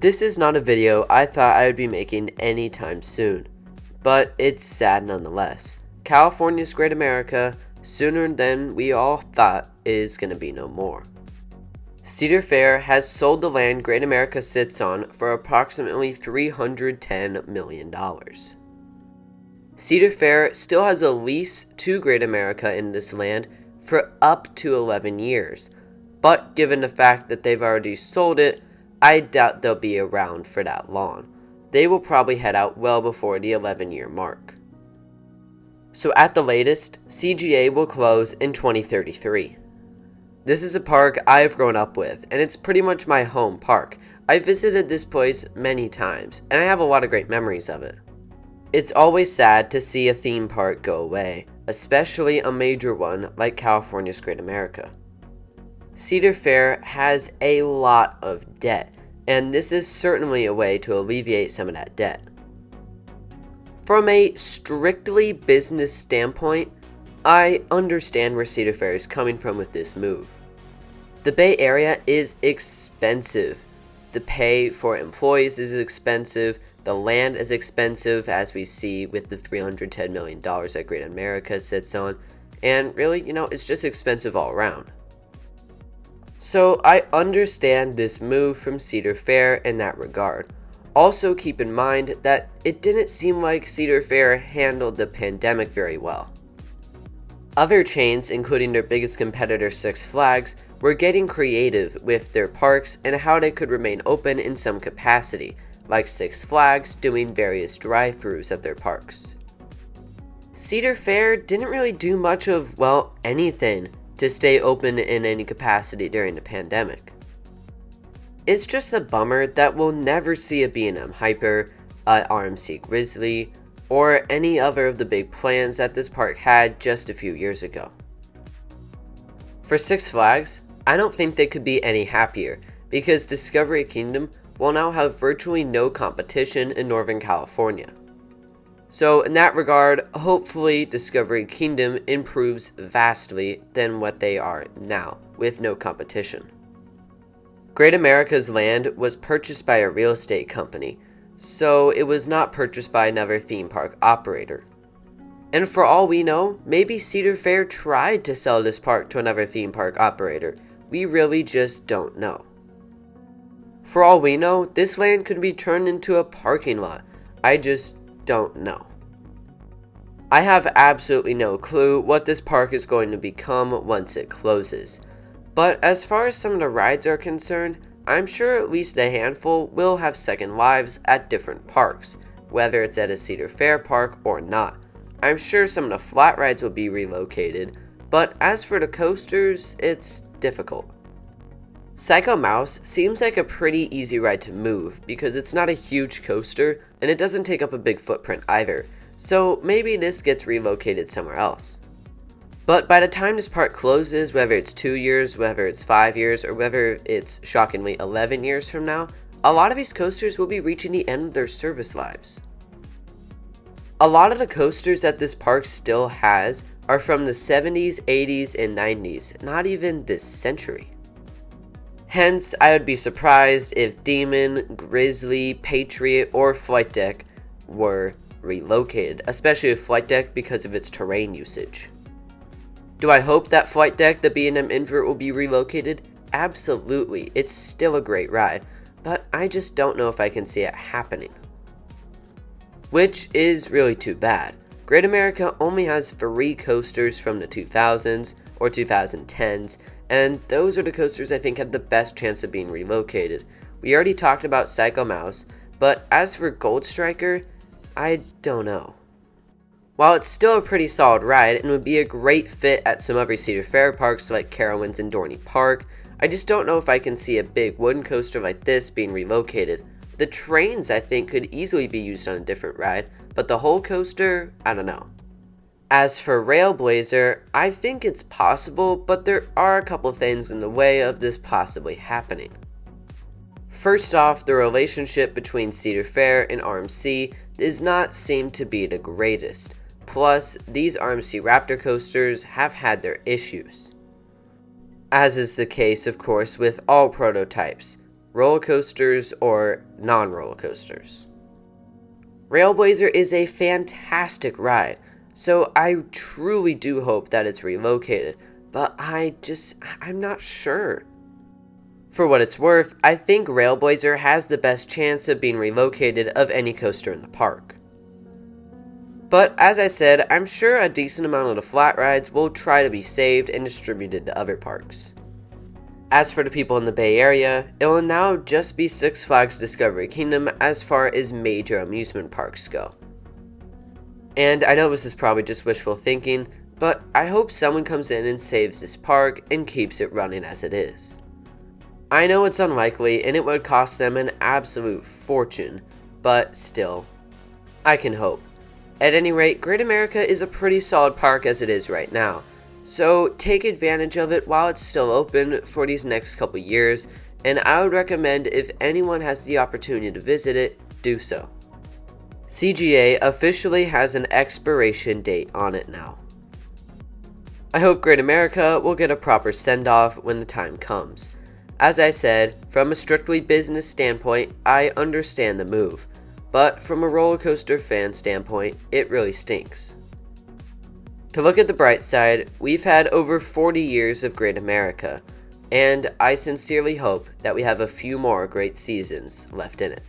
This is not a video I thought I would be making anytime soon, but it's sad nonetheless. California's Great America, sooner than we all thought, is going to be no more. Cedar Fair has sold the land Great America sits on for approximately $310 million. Cedar Fair still has a lease to Great America in this land for up to 11 years, but given the fact that they've already sold it, I doubt they'll be around for that long. They will probably head out well before the 11-year mark. So at the latest, CGA will close in 2033. This is a park I've grown up with, and it's pretty much my home park. I've visited this place many times, and I have a lot of great memories of it. It's always sad to see a theme park go away, especially a major one like California's Great America. Cedar Fair has a lot of debt, and this is certainly a way to alleviate some of that debt. From a strictly business standpoint, I understand where Cedar Fair is coming from with this move. The Bay Area is expensive. The pay for employees is expensive. The land is expensive, as we see with the $310 million that Great America sits on. And really, it's just expensive all around. So I understand this move from Cedar Fair in that regard. Also keep in mind that it didn't seem like Cedar Fair handled the pandemic very well. Other chains, including their biggest competitor Six Flags, were getting creative with their parks and how they could remain open in some capacity, like Six Flags doing various drive-thrus at their parks. Cedar Fair didn't really do much of, anything to stay open in any capacity during the pandemic. It's just a bummer that we'll never see a B&M Hyper, a RMC Grizzly, or any other of the big plans that this park had just a few years ago. For Six Flags, I don't think they could be any happier, because Discovery Kingdom will now have virtually no competition in Northern California. So in that regard, hopefully Discovery Kingdom improves vastly than what they are now, with no competition. Great America's land was purchased by a real estate company, so it was not purchased by another theme park operator. And for all we know, maybe Cedar Fair tried to sell this park to another theme park operator. We really just don't know. For all we know, this land could be turned into a parking lot. I just don't know. I have absolutely no clue what this park is going to become once it closes. But as far as some of the rides are concerned, I'm sure at least a handful will have second lives at different parks, whether it's at a Cedar Fair park or not. I'm sure some of the flat rides will be relocated, but as for the coasters, it's difficult. Psycho Mouse seems like a pretty easy ride to move because it's not a huge coaster and it doesn't take up a big footprint either, so maybe this gets relocated somewhere else. But by the time this park closes, whether it's 2 years, whether it's 5 years, or whether it's shockingly 11 years from now, a lot of these coasters will be reaching the end of their service lives. A lot of the coasters that this park still has are from the 70s, 80s, and 90s, not even this century. Hence, I would be surprised if Demon, Grizzly, Patriot, or Flight Deck were relocated, especially with Flight Deck because of its terrain usage. Do I hope that Flight Deck, the B&M Invert, will be relocated? Absolutely, it's still a great ride, but I just don't know if I can see it happening. Which is really too bad. Great America only has 3 coasters from the 2000s or 2010s, and those are the coasters I think have the best chance of being relocated. We already talked about Psycho Mouse, but as for Gold Striker, I don't know. While it's still a pretty solid ride and would be a great fit at some other Cedar Fair parks like Carowinds and Dorney Park, I just don't know if I can see a big wooden coaster like this being relocated. The trains I think could easily be used on a different ride, but the whole coaster, I don't know. As for Railblazer, I think it's possible, but there are a couple things in the way of this possibly happening. First off, the relationship between Cedar Fair and RMC does not seem to be the greatest. Plus, these RMC Raptor coasters have had their issues. As is the case, of course, with all prototypes. roller coasters or non-roller coasters. Railblazer is a fantastic ride, so I truly do hope that it's relocated, but I'm not sure. For what it's worth, I think Railblazer has the best chance of being relocated of any coaster in the park. But as I said, I'm sure a decent amount of the flat rides will try to be saved and distributed to other parks. As for the people in the Bay Area, it will now just be Six Flags Discovery Kingdom as far as major amusement parks go. And I know this is probably just wishful thinking, but I hope someone comes in and saves this park and keeps it running as it is. I know it's unlikely and it would cost them an absolute fortune, but still, I can hope. At any rate, Great America is a pretty solid park as it is right now, so take advantage of it while it's still open for these next couple years, and I would recommend if anyone has the opportunity to visit it, do so. CGA officially has an expiration date on it now. I hope Great America will get a proper send-off when the time comes. As I said, from a strictly business standpoint, I understand the move, but from a roller coaster fan standpoint, it really stinks. To look at the bright side, we've had over 40 years of Great America, and I sincerely hope that we have a few more great seasons left in it.